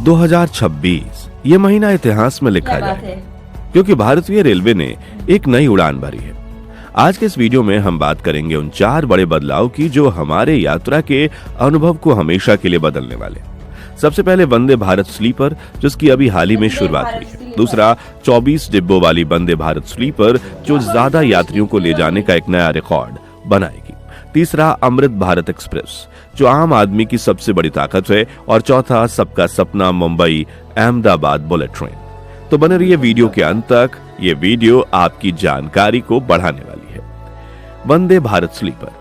2026 ये महीना इतिहास में लिखा जाए क्योंकि भारतीय रेलवे ने एक नई उड़ान भरी है। आज के इस वीडियो में हम बात करेंगे उन 4 बड़े बदलाव की जो हमारे यात्रा के अनुभव को हमेशा के लिए बदलने वाले। सबसे पहले वंदे भारत स्लीपर, जिसकी अभी हाल ही में शुरुआत हुई है। दूसरा 24 डिब्बों वाली वंदे भारत स्लीपर, जो ज्यादा यात्रियों को ले जाने का एक नया रिकॉर्ड बनाएगी। तीसरा अमृत भारत एक्सप्रेस, जो आम आदमी की सबसे बड़ी ताकत है। और चौथा सबका सपना मुंबई अहमदाबाद बुलेट ट्रेन। तो बने रहिए वीडियो के अंत तक, ये वीडियो आपकी जानकारी को बढ़ाने वाली है। वंदे भारत स्लीपर।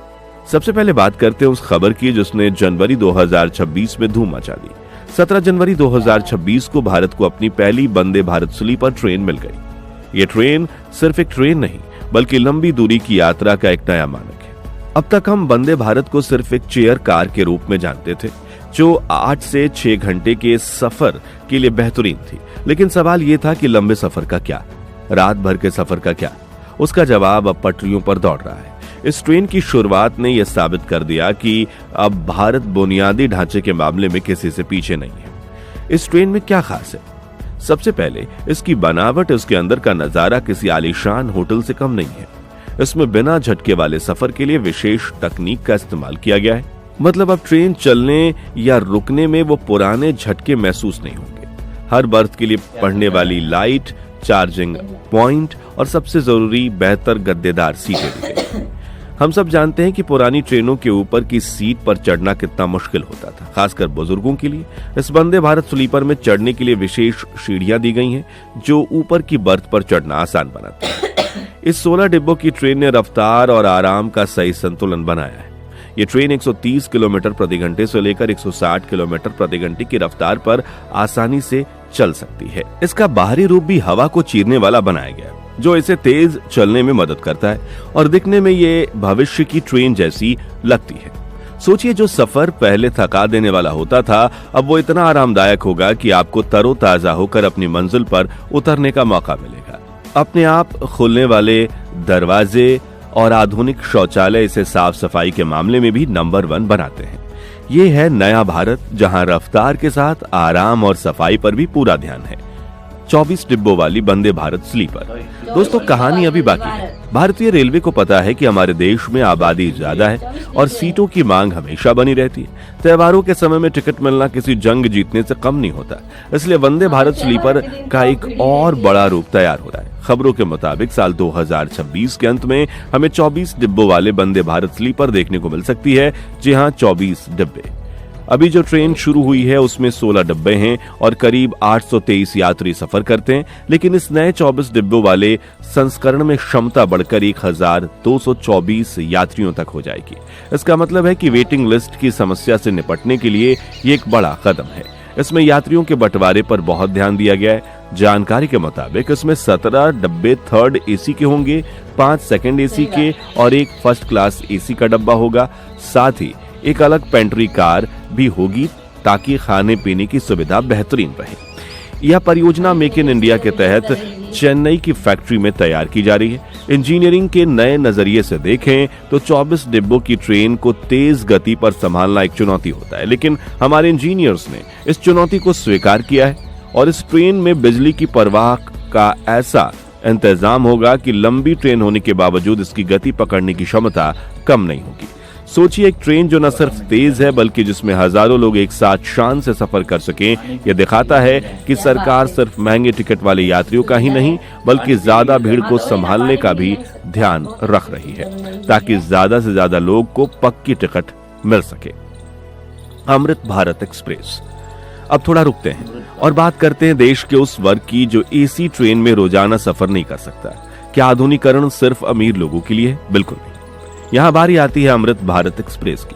सबसे पहले बात करते हैं उस खबर की जिसने जनवरी 2026 में धूम मचा दी। 17 जनवरी 2026 को भारत को अपनी पहली वंदे भारत स्लीपर ट्रेन मिल गई। ये ट्रेन सिर्फ एक ट्रेन नहीं बल्कि लंबी दूरी की यात्रा का एक नया मानक है। अब तक हम वंदे भारत को सिर्फ एक चेयर कार के रूप में जानते थे जो 8 से 6 घंटे के सफर के लिए बेहतरीन थी। लेकिन सवाल यह था कि लंबे सफर का क्या, रात भर के सफर का क्या? उसका जवाब अब पटरियों पर दौड़ रहा है। इस ट्रेन की शुरुआत ने यह साबित कर दिया कि अब भारत बुनियादी ढांचे के मामले में किसी से पीछे नहीं है। इस ट्रेन में क्या खास है? सबसे पहले इसकी बनावट, इसके अंदर का नजारा किसी आलीशान होटल से कम नहीं है। इसमें बिना झटके वाले सफर के लिए विशेष तकनीक का इस्तेमाल किया गया है। मतलब अब ट्रेन चलने या रुकने में वो पुराने झटके महसूस नहीं होंगे। हर बर्थ के लिए पढ़ने वाली लाइट, चार्जिंग पॉइंट और सबसे जरूरी बेहतर गद्देदार सीटें दी गई। हम सब जानते हैं कि पुरानी ट्रेनों के ऊपर की सीट पर चढ़ना कितना मुश्किल होता था, खासकर बुजुर्गों के लिए। इस वंदे भारत स्लीपर में चढ़ने के लिए विशेष सीढ़ियां दी गई हैं जो ऊपर की बर्थ पर चढ़ना आसान बनाती है। इस 16 डिब्बों की ट्रेन ने रफ्तार और आराम का सही संतुलन बनाया है। ये ट्रेन 130 किलोमीटर प्रति घंटे से लेकर 160 किलोमीटर प्रति घंटे की रफ्तार पर आसानी से चल सकती है। इसका बाहरी रूप भी हवा को चीरने वाला बनाया गया है जो इसे तेज चलने में मदद करता है और दिखने में ये भविष्य की ट्रेन जैसी लगती है। सोचिए, जो सफर पहले थका देने वाला होता था अब वो इतना आरामदायक होगा कि आपको तरोताजा होकर अपनी मंजिल पर उतरने का मौका मिलेगा। अपने आप खुलने वाले दरवाजे और आधुनिक शौचालय इसे साफ सफाई के मामले में भी नंबर 1 बनाते हैं। ये है नया भारत जहां रफ्तार के साथ आराम और सफाई पर भी पूरा ध्यान है। 24 डिब्बों वाली वंदे भारत स्लीपर। दोस्तों, कहानी अभी बाकी है। भारतीय रेलवे को पता है कि हमारे देश में आबादी ज्यादा है और सीटों की मांग हमेशा बनी रहती है। त्योहारों के समय में टिकट मिलना किसी जंग जीतने से कम नहीं होता। इसलिए वंदे भारत स्लीपर का एक और बड़ा रूप तैयार हो रहा है। खबरों के मुताबिक साल 2026 के अंत में हमें 24 डिब्बों वाले वंदे भारत स्लीपर देखने को मिल सकती है। जी हाँ, 24 डिब्बे। अभी जो ट्रेन शुरू हुई है उसमें 16 डिब्बे हैं और करीब 823 यात्री सफर करते हैं। लेकिन इस नए 24 डिब्बों वाले संस्करण में क्षमता बढ़कर 1224 यात्रियों तक हो जाएगी। इसका मतलब है कि वेटिंग लिस्ट की समस्या से निपटने के लिए ये एक बड़ा कदम है। इसमें यात्रियों के बंटवारे पर बहुत ध्यान दिया गया है। जानकारी के मुताबिक इसमें 17 डब्बे थर्ड एसी के होंगे, 5 सेकंड एसी के और एक फर्स्ट क्लास एसी का डब्बा होगा। साथ ही एक अलग पेंट्री कार भी होगी ताकि खाने पीने की सुविधा बेहतरीन रहे। यह परियोजना मेक इन इंडिया के तहत चेन्नई की फैक्ट्री में तैयार की जा रही है। इंजीनियरिंग के नए नजरिए से देखें तो 24 डिब्बों की ट्रेन को तेज गति पर संभालना एक चुनौती होता है, लेकिन हमारे इंजीनियर्स ने इस चुनौती को स्वीकार किया है और इस ट्रेन में बिजली की परवाह का ऐसा इंतजाम होगा कि लंबी ट्रेन होने के बावजूद इसकी गति पकड़ने की क्षमता कम नहीं होगी। सोचिए, एक ट्रेन जो न सिर्फ तेज है बल्कि जिसमें हजारों लोग एक साथ शान से सफर कर सकें। यह दिखाता है कि सरकार सिर्फ महंगे टिकट वाले यात्रियों का ही नहीं बल्कि ज्यादा भीड़ को संभालने का भी ध्यान रख रही है ताकि ज्यादा से ज्यादा लोग को पक्की टिकट मिल सके। अमृत भारत एक्सप्रेस। अब थोड़ा रुकते हैं और बात करते हैं देश के उस वर्ग की जो एसी ट्रेन में रोजाना सफर नहीं कर सकता। क्या आधुनिकीकरण सिर्फ अमीर लोगों के लिए? बिल्कुल नहीं। यहाँ बारी आती है अमृत भारत एक्सप्रेस की।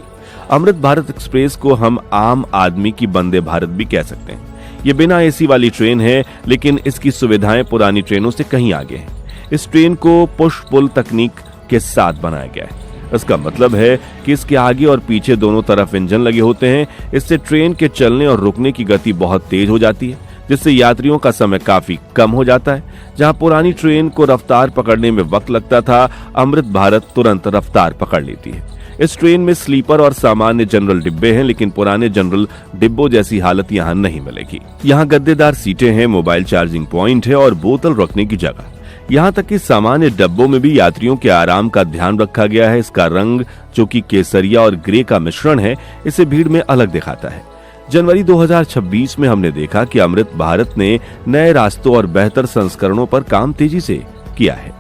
अमृत भारत एक्सप्रेस को हम आम आदमी की वंदे भारत भी कह सकते हैं। ये बिना एसी वाली ट्रेन है लेकिन इसकी सुविधाएं पुरानी ट्रेनों से कहीं आगे हैं। इस ट्रेन को पुश पुल तकनीक के साथ बनाया गया है। इसका मतलब है कि इसके आगे और पीछे दोनों तरफ इंजन लगे होते हैं। इससे ट्रेन के चलने और रुकने की गति बहुत तेज हो जाती है जिससे यात्रियों का समय काफी कम हो जाता है। जहां पुरानी ट्रेन को रफ्तार पकड़ने में वक्त लगता था, अमृत भारत तुरंत रफ्तार पकड़ लेती है। इस ट्रेन में स्लीपर और सामान्य जनरल डिब्बे हैं, लेकिन पुराने जनरल डिब्बों जैसी हालत यहाँ नहीं मिलेगी। यहाँ गद्देदार सीटें हैं, मोबाइल चार्जिंग पॉइंट है और बोतल रखने की जगह। यहाँ तक कि सामान्य डब्बों में भी यात्रियों के आराम का ध्यान रखा गया है। इसका रंग, जो कि केसरिया और ग्रे का मिश्रण है, इसे भीड़ में अलग दिखाता है। जनवरी 2026 में हमने देखा कि अमृत भारत ने नए रास्तों और बेहतर संस्करणों पर काम तेजी से किया है।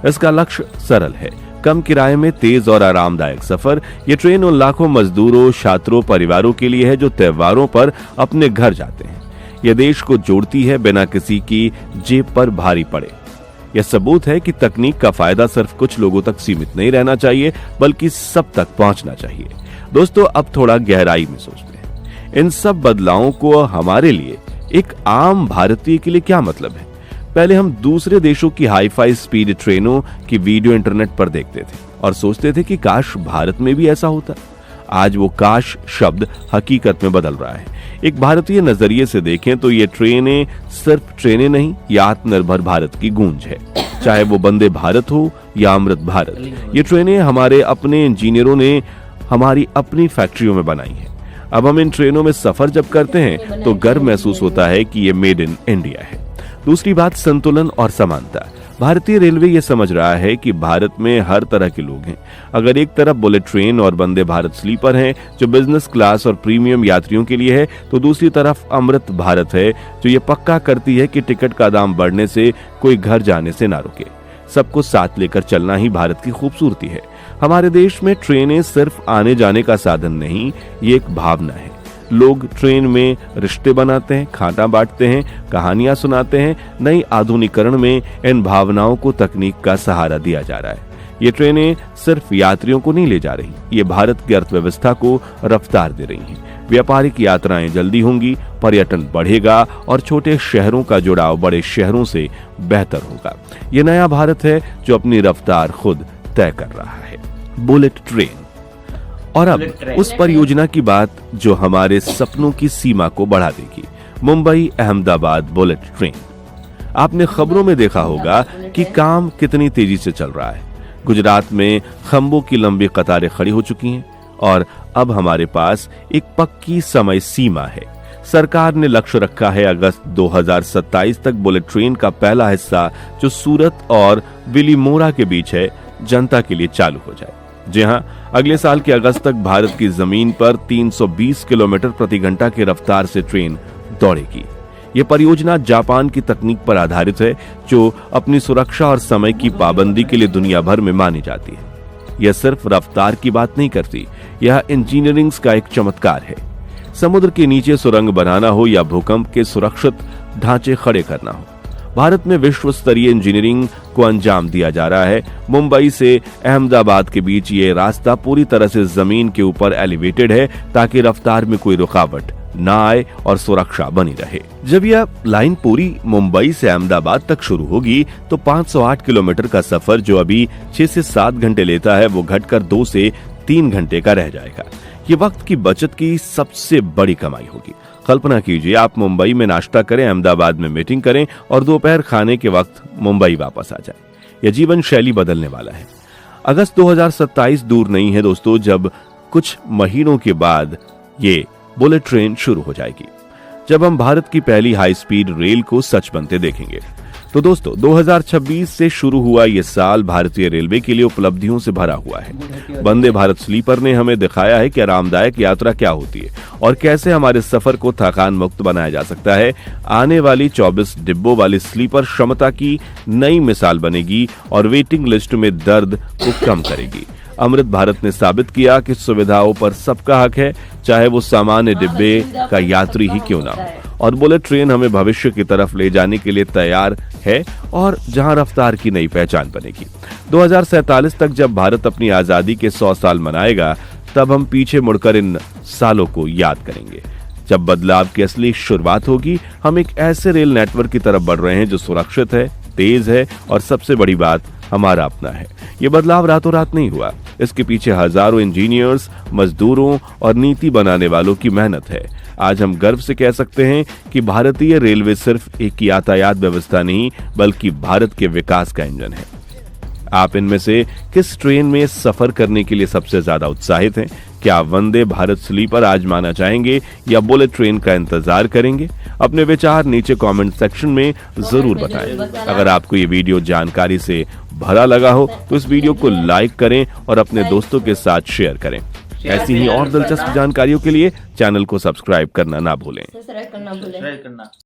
इसका लक्ष्य सरल है, कम किराए में तेज और आरामदायक सफर। ये ट्रेन उन लाखों मजदूरों, छात्रों, परिवारों के लिए है जो त्योहारों पर अपने घर जाते हैं। यह देश को जोड़ती है बिना किसी की जेब पर भारी पड़े। यह सबूत है कि तकनीक का फायदा सिर्फ कुछ लोगों तक सीमित नहीं रहना चाहिए, बल्कि सब तक पहुंचना चाहिए। दोस्तों, अब थोड़ा गहराई में सोचते हैं, इन सब बदलावों को हमारे लिए, एक आम भारतीय के लिए क्या मतलब है। पहले हम दूसरे देशों की हाई-फाई स्पीड ट्रेनों की वीडियो इंटरनेट पर देखते थे और सोचते थे कि काश भारत में भी ऐसा होता। आज वो काश शब्द हकीकत में बदल रहा है। एक भारतीय नजरिए से देखें तो ये ट्रेनें सिर्फ ट्रेनें नहीं, ये आत्मनिर्भर भारत की गूंज है। चाहे वो वंदे भारत हो या अमृत भारत, ये ट्रेनें हमारे अपने इंजीनियरों ने हमारी अपनी फैक्ट्रियों में बनाई है। अब हम इन ट्रेनों में सफर जब करते हैं तो गर्व महसूस होता है कि ये मेड इन इंडिया है। दूसरी बात, संतुलन और समानता। भारतीय रेलवे ये समझ रहा है कि भारत में हर तरह के लोग हैं। अगर एक तरफ बुलेट ट्रेन और वंदे भारत स्लीपर हैं जो बिजनेस क्लास और प्रीमियम यात्रियों के लिए है, तो दूसरी तरफ अमृत भारत है जो ये पक्का करती है कि टिकट का दाम बढ़ने से कोई घर जाने से ना रुके। सबको साथ लेकर चलना ही भारत की खूबसूरती है। हमारे देश में ट्रेनें सिर्फ आने जाने का साधन नहीं, ये एक भावना है। लोग ट्रेन में रिश्ते बनाते हैं, खाना बांटते हैं, कहानियां सुनाते हैं। नई आधुनिकरण में इन भावनाओं को तकनीक का सहारा दिया जा रहा है। ये ट्रेनें सिर्फ यात्रियों को नहीं ले जा रही, ये भारत की अर्थव्यवस्था को रफ्तार दे रही हैं। व्यापारिक यात्राएं जल्दी होंगी, पर्यटन बढ़ेगा और छोटे शहरों का जुड़ाव बड़े शहरों से बेहतर होगा। ये नया भारत है जो अपनी रफ्तार खुद तय कर रहा है। Bullet train. और अब उस परियोजना की बात जो हमारे सपनों की सीमा को बढ़ा देगी, मुंबई अहमदाबाद बुलेट ट्रेन। आपने खबरों में देखा होगा कि काम कितनी तेजी से चल रहा है। गुजरात में खंभों की लंबी कतारें खड़ी हो चुकी हैं और अब हमारे पास एक पक्की समय सीमा है। सरकार ने लक्ष्य रखा है अगस्त 2027 तक बुलेट ट्रेन का पहला हिस्सा जो सूरत और बिलीमोरा के बीच है, जनता के लिए चालू हो जाए। जी हां, अगले साल के अगस्त तक भारत की जमीन पर 320 किलोमीटर प्रति घंटा की रफ्तार से ट्रेन दौड़ेगी। यह परियोजना जापान की तकनीक पर आधारित है जो अपनी सुरक्षा और समय की पाबंदी के लिए दुनिया भर में मानी जाती है। यह सिर्फ रफ्तार की बात नहीं करती, यह इंजीनियरिंग का एक चमत्कार है। समुद्र के नीचे सुरंग बनाना हो या भूकंप के सुरक्षित ढांचे खड़े करना हो, भारत में विश्व स्तरीय इंजीनियरिंग को अंजाम दिया जा रहा है। मुंबई से अहमदाबाद के बीच ये रास्ता पूरी तरह से जमीन के ऊपर एलिवेटेड है ताकि रफ्तार में कोई रुकावट ना आए और सुरक्षा बनी रहे। जब यह लाइन पूरी मुंबई से अहमदाबाद तक शुरू होगी तो 508 किलोमीटर का सफर जो अभी 6 से 7 घंटे लेता है वो घटकर 2 से 3 घंटे का रह जाएगा। ये वक्त की बचत की सबसे बड़ी कमाई होगी। कल्पना कीजिए, आप मुंबई में नाश्ता करें, अहमदाबाद में मीटिंग करें और दोपहर खाने के वक्त मुंबई वापस आ जाए। यह जीवन शैली बदलने वाला है। अगस्त 2027 दूर नहीं है दोस्तों, जब कुछ महीनों के बाद ये बुलेट ट्रेन शुरू हो जाएगी, जब हम भारत की पहली हाई स्पीड रेल को सच बनते देखेंगे। तो दोस्तों, 2026 से शुरू हुआ ये साल भारतीय रेलवे के लिए उपलब्धियों से भरा हुआ है। वंदे भारत स्लीपर ने हमें दिखाया है कि आरामदायक यात्रा क्या होती है और कैसे हमारे सफर को थकान मुक्त बनाया जा सकता है। आने वाली 24 डिब्बों वाली स्लीपर क्षमता की नई मिसाल बनेगी और वेटिंग लिस्ट में दर्द को कम करेगी। अमृत भारत ने साबित किया कि सुविधाओं पर सबका हक है, चाहे वो सामान्य डिब्बे का यात्री ही क्यों ना हो। और बुलेट ट्रेन हमें भविष्य की तरफ ले जाने के लिए तैयार है और जहां रफ्तार की नई पहचान बनेगी। 2047 तक जब भारत अपनी आजादी के 100 साल मनाएगा, तब हम पीछे मुड़कर इन सालों को याद करेंगे जब बदलाव की असली शुरुआत होगी। हम एक ऐसे रेल नेटवर्क की तरफ बढ़ रहे हैं जो सुरक्षित है, तेज है और सबसे बड़ी बात हमारा अपना है। ये बदलाव रातों रात नहीं हुआ, इसके पीछे हजारों इंजीनियर्स, मजदूरों और नीति बनाने वालों की मेहनत है। आज हम गर्व से कह सकते हैं कि भारतीय रेलवे सिर्फ एक यातायात व्यवस्था नहीं, बल्कि भारत के विकास का इंजन है। आप इनमें से किस ट्रेन में सफर करने के लिए सबसे ज्यादा उत्साहित हैं? क्या वंदे भारत स्लीपर आजमाना चाहेंगे या बुलेट ट्रेन का इंतजार करेंगे? अपने विचार नीचे कमेंट सेक्शन में जरूर बताएं। अगर आपको ये वीडियो जानकारी से भरा लगा हो तो इस वीडियो को लाइक करें और अपने दोस्तों के साथ शेयर करें। ऐसी ही और दिलचस्प जानकारियों के लिए चैनल को सब्सक्राइब करना ना भूलें।